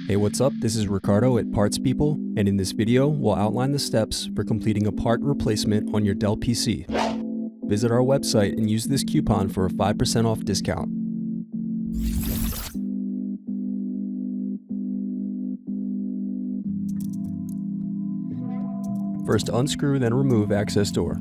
Hey, what's up? This is Ricardo at Parts People, and in this video, we'll outline the steps for completing a part replacement on your Dell PC. Visit our website and use this coupon for a 5% off discount. First, unscrew, then remove access door.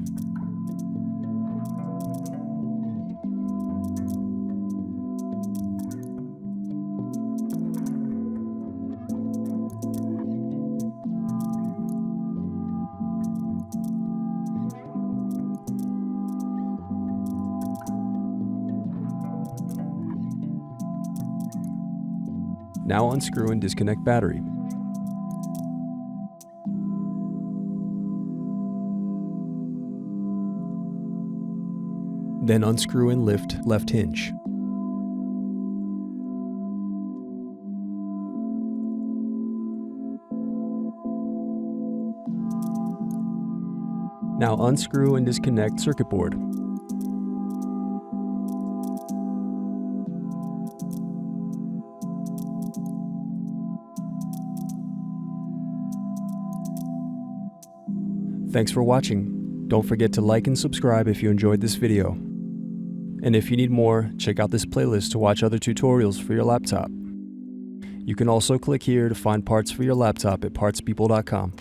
Now unscrew and disconnect battery. Then unscrew and lift left hinge. Now unscrew and disconnect circuit board. Thanks for watching. Don't forget to like and subscribe if you enjoyed this video. And if you need more, check out this playlist to watch other tutorials for your laptop. You can also click here to find parts for your laptop at partspeople.com.